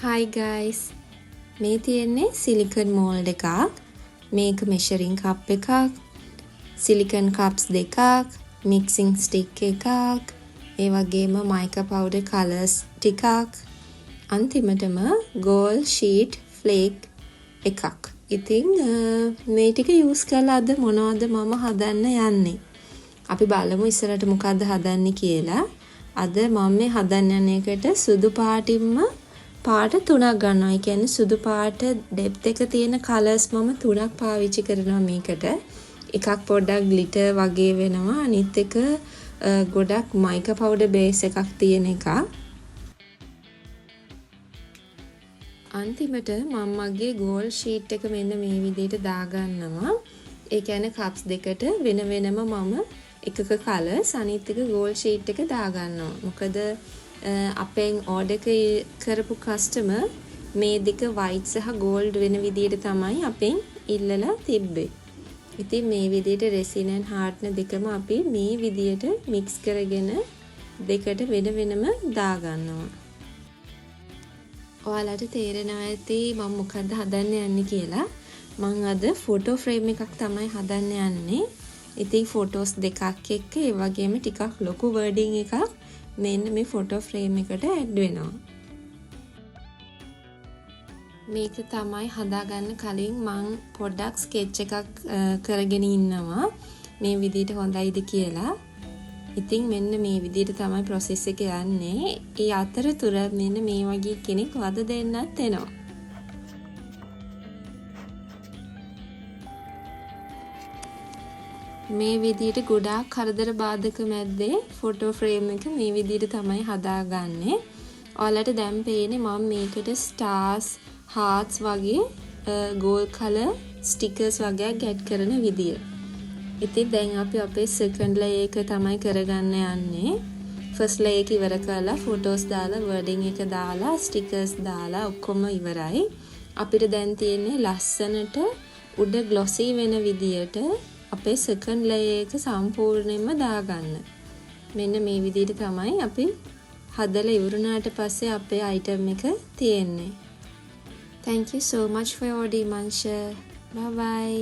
Hi guys. මේ තියෙන්නේ silicone mold එකක්. මේක measuring cup එකක්. silicone cups දෙකක්. mixing stick එකක්. ඒ වගේම mica powder colors ටිකක්. අන්තිමටම gold sheet flake එකක්. ඉතින් මේ ටික use කරලා අද මොනවද මම හදන්න යන්නේ. අපි බලමු ඉස්සරහට මොකද්ද හදන්නේ කියලා. අද මම මේ හදන්න යන එකට සුදු පාටින්ම පාට 3ක් ගන්නවා. ඒ කියන්නේ සුදු පාට ඩෙප්ත් එක තියෙන කලර්ස් මම 3ක් පාවිච්චි කරනවා මේකට. එකක් පොඩ්ඩක් ග්ලිටර් වගේ වෙනවා. අනිත් එක ගොඩක් මයිකා පවුඩර් බේස් එකක් තියෙන එක. අන්තිමට මම මගේ ගෝල්ඩ් ෂීට් එක මෙන්න මේ විදිහට දාගන්නවා. ඒ කියන්නේ කප්ස් දෙකට වෙන වෙනම මම එකක කලර්ස් අනිත් එක ගෝල්ඩ් ෂීට් එක දාගන්නවා. මොකද අපෙන් ඕඩර් කරපු කස්ටමර් මේ දෙක වයිට් සහ ගෝල්ඩ් වෙන විදිහට තමයි අපෙන් ඉල්ලලා තිබ්බේ. ඉතින් මේ විදිහට රෙසින් and හાર્ඩ්නර් දෙකම අපි මේ විදිහට මික්ස් කරගෙන දෙකට වෙන වෙනම දාගන්නවා. ඔයාලට තේරෙනවා ඇති මම මොකද්ද හදන්න යන්නේ කියලා. මම අද ෆොටෝ ෆ්‍රේම් එකක් තමයි හදන්න යන්නේ. ඉතින් ෆොටෝස් දෙකක් එක්ක ඒ වගේම ටිකක් ලොකු වර්ඩින් එකක් මෙන්න මේ ෆොටෝ ෆ්‍රේම් එකට ඇඩ් වෙනවා. මේක තමයි හදාගන්න කලින් මම පොඩ්ඩක් ස්කෙච් එකක් කරගෙන ඉන්නවා. මේ විදිහට හොඳයිද කියලා. ඉතින් මෙන්න මේ විදිහට තමයි process එක යන්නේ. ඒ අතරතුර මෙන්න මේ වගේ කෙනෙක් වද දෙන්නත් එනවා. මේ විදිහට ගොඩාක් කරදර බාධක මැද්දේ ෆොටෝ ෆ්‍රේම් එක මේ විදිහට තමයි හදාගන්නේ. ඔයාලට දැන් පේන්නේ මම මේකට ස්ටාර්ස්, හાર્ට්ස් වගේ ගෝල්ඩ් කලර් ස්ටිකර්ස් වගේක් ඇඩ් කරන විදිය. ඉතින් දැන් අපි අපේ සෙකන්ඩ් ලේයර් එක තමයි කරගන්න යන්නේ. ෆස්ට් ලේයර් එක ඉවර කරලා ෆොටෝස් දාලා වර්ඩින් එක දාලා ස්ටිකර්ස් දාලා ඔක්කොම ඉවරයි. අපිට දැන් තියෙන්නේ ලස්සනට උඩ ග්ලොසි වෙන විදියට අපේ සෙකන්ඩ් ලේයර් එක සම්පූර්ණයෙන්ම දාගන්න. මෙන්න මේ විදිහට තමයි අපි හදලා ඉවරුනාට පස්සේ අපේ අයිටම් එක තියෙන්නේ. Thank you so much for your order, Mansha. Bye bye.